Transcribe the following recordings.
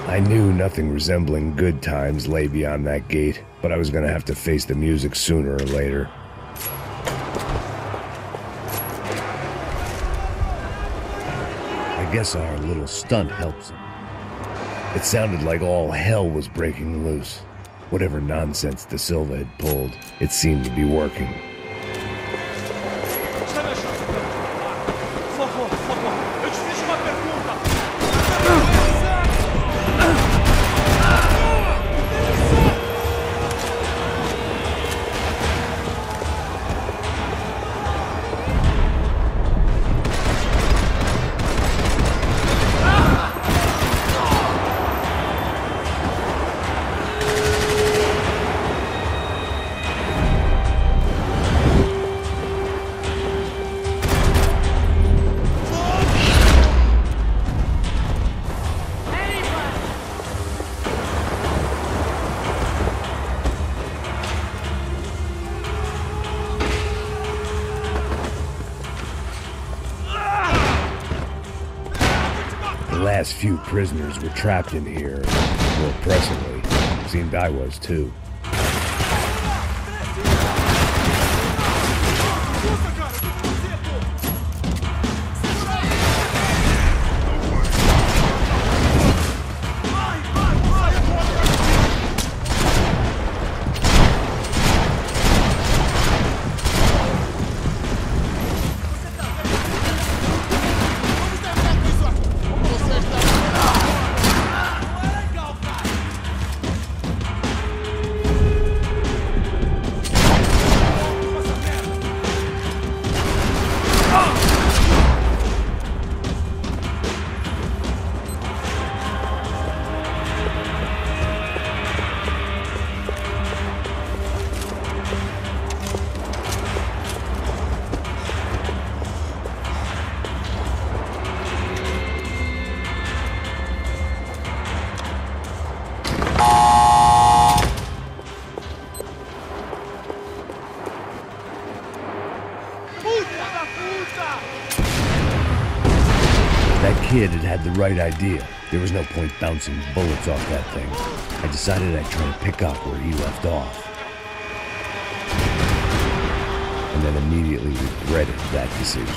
I knew nothing resembling good times lay beyond that gate, but I was gonna have to face the music sooner or later. I guess our little stunt helps him. It sounded like all hell was breaking loose. Whatever nonsense De Silva had pulled, it seemed to be working. The last few prisoners were trapped in here. More pressingly, it seemed I was too. That kid had had the right idea. There was no point bouncing bullets off that thing. I decided I'd try to pick up where he left off. And then immediately regretted that decision.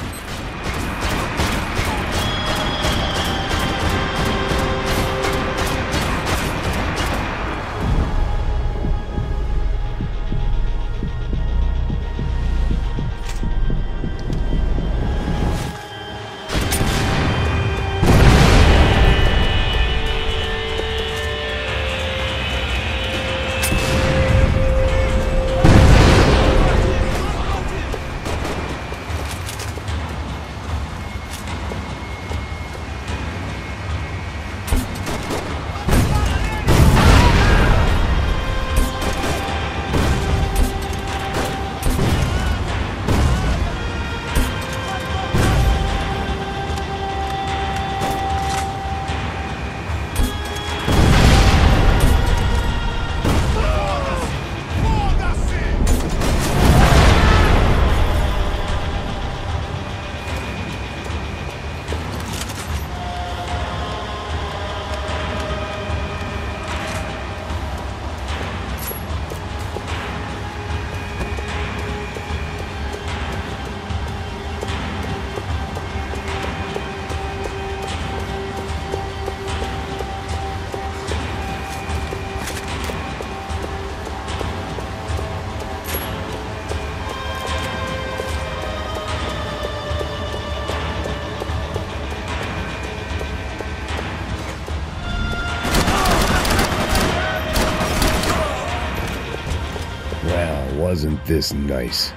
Wasn't this nice?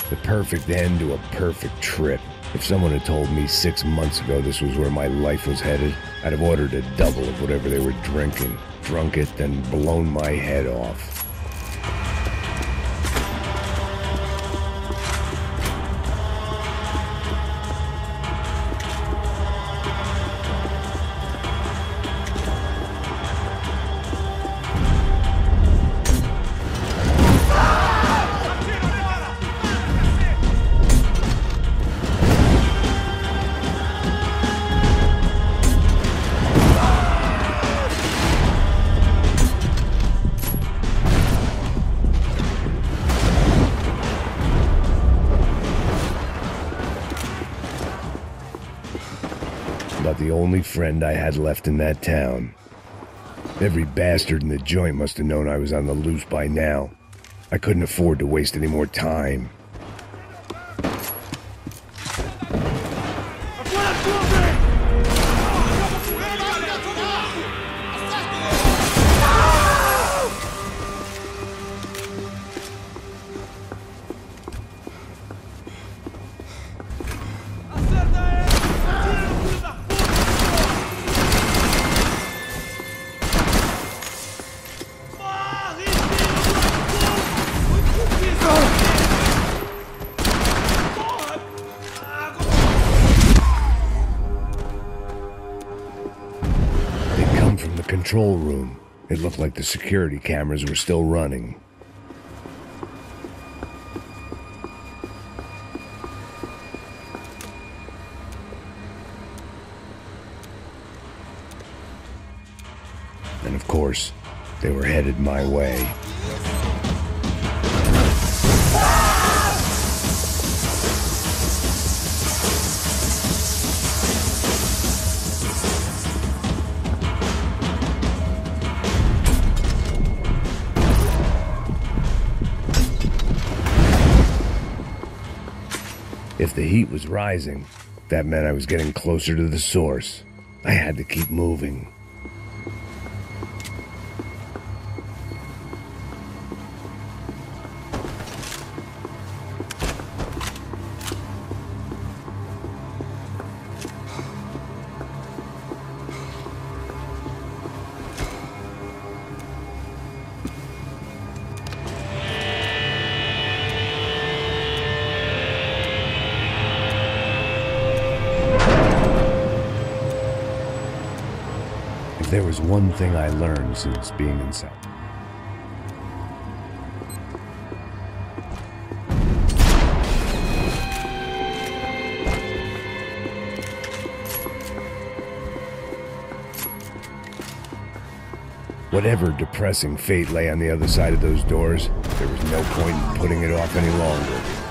The perfect end to a perfect trip. If someone had told me 6 months ago this was where my life was headed, I'd have ordered a double of whatever they were drinking, drunk it, then blown my head off. only friend I had left in that town. Every bastard in the joint must have known I was on the loose by now. I couldn't afford to waste any more time. Control room. It looked like the security cameras were still running. And of course, they were headed my way. If the heat was rising, that meant I was getting closer to the source. I had to keep moving. There was one thing I learned since being inside. Whatever depressing fate lay on the other side of those doors, there was no point in putting it off any longer.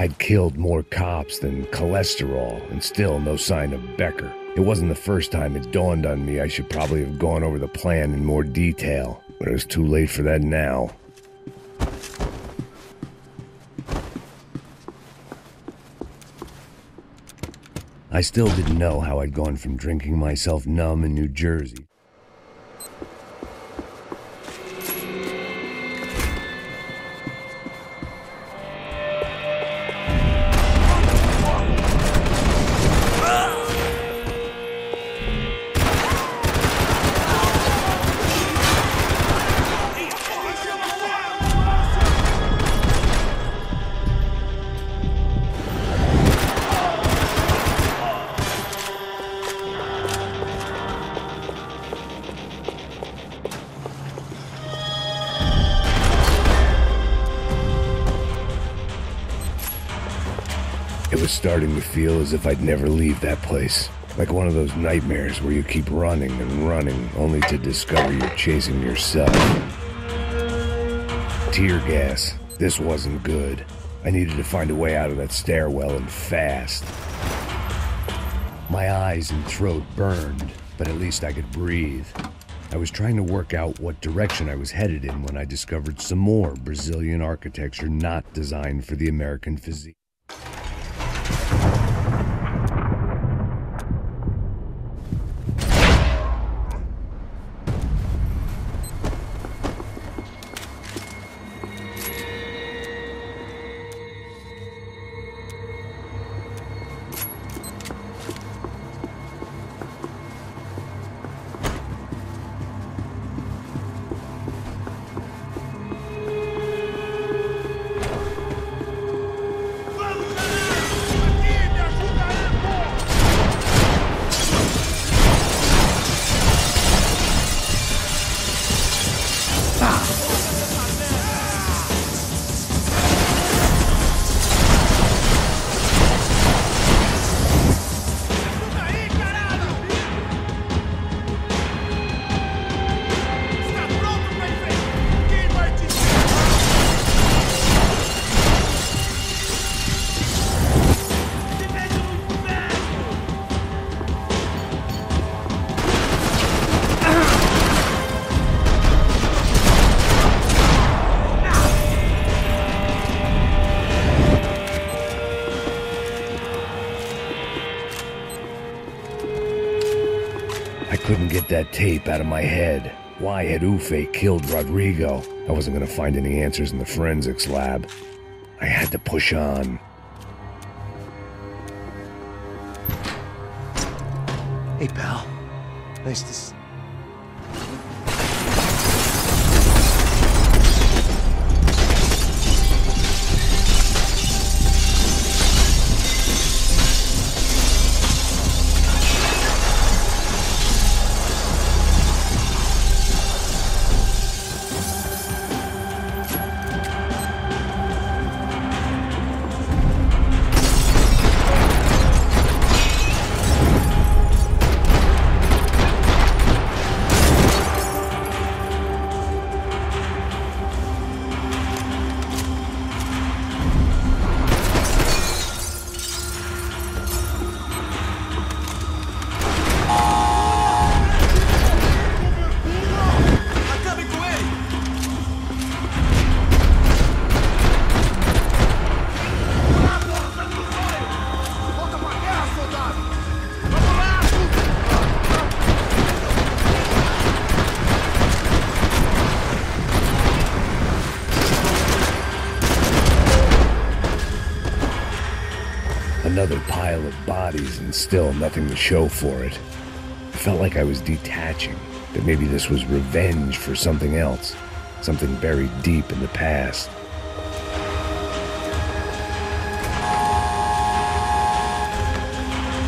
I'd killed more cops than cholesterol, and still no sign of Becker. It wasn't the first time it dawned on me I should probably have gone over the plan in more detail, but it was too late for that now. I still didn't know how I'd gone from drinking myself numb in New Jersey It was starting to feel as if I'd never leave that place. Like one of those nightmares where you keep running and running, only to discover you're chasing yourself. Tear gas. This wasn't good. I needed to find a way out of that stairwell, and fast. My eyes and throat burned, but at least I could breathe. I was trying to work out what direction I was headed in when I discovered some more Brazilian architecture not designed for the American physique. I couldn't get that tape out of my head. Why had Ufe killed Rodrigo? I wasn't gonna find any answers in the forensics lab. I had to push on. Hey, pal. Nice to Another pile of bodies and still nothing to show for it. I felt like I was detaching, that maybe this was revenge for something else, something buried deep in the past.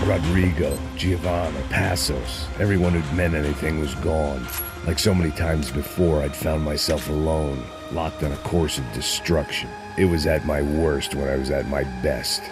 Rodrigo, Giovanna, Passos, everyone who'd meant anything was gone. Like so many times before, I'd found myself alone, locked on a course of destruction. It was at my worst when I was at my best.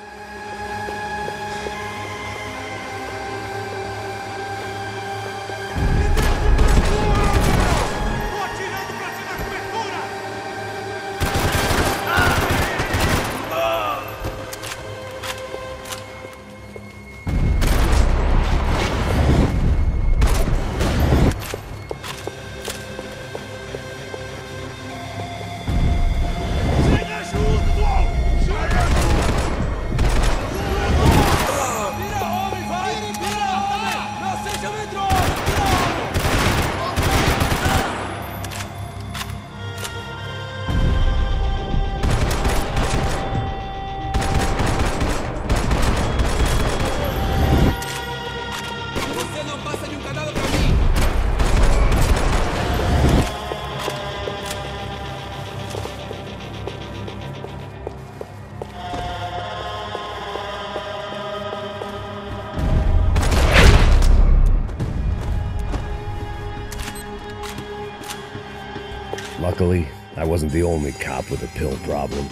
Luckily, I wasn't the only cop with a pill problem.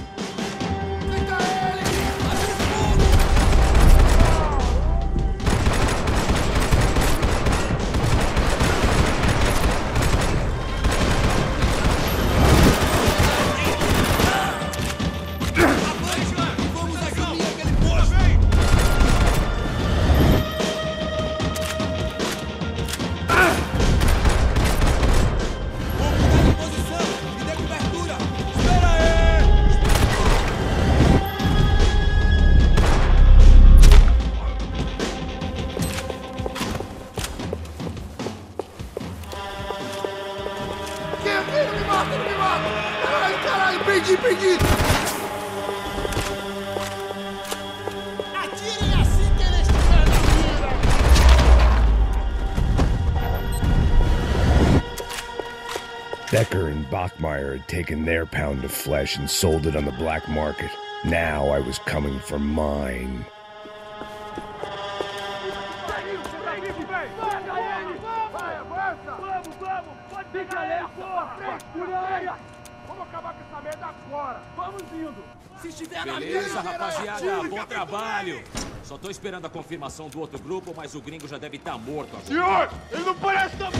Perdi! Atirem assim que eles estiverem na mira! Becker and Bachmeyer had taken their pound of flesh and sold it on the black market. Now I was coming for mine. Beleza, rapaziada, bom trabalho. Só tô esperando a confirmação do outro grupo, mas o gringo já deve estar morto agora. Senhor, ele não parece tão...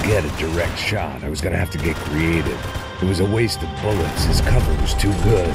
Get a direct shot. I was gonna have to get creative. It was a waste of bullets. His cover was too good.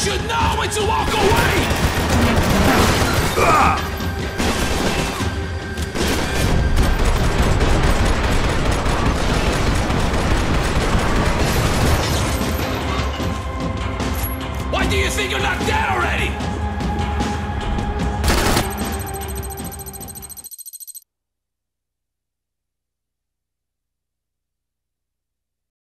should know when to walk away! Why do you think you're not dead already?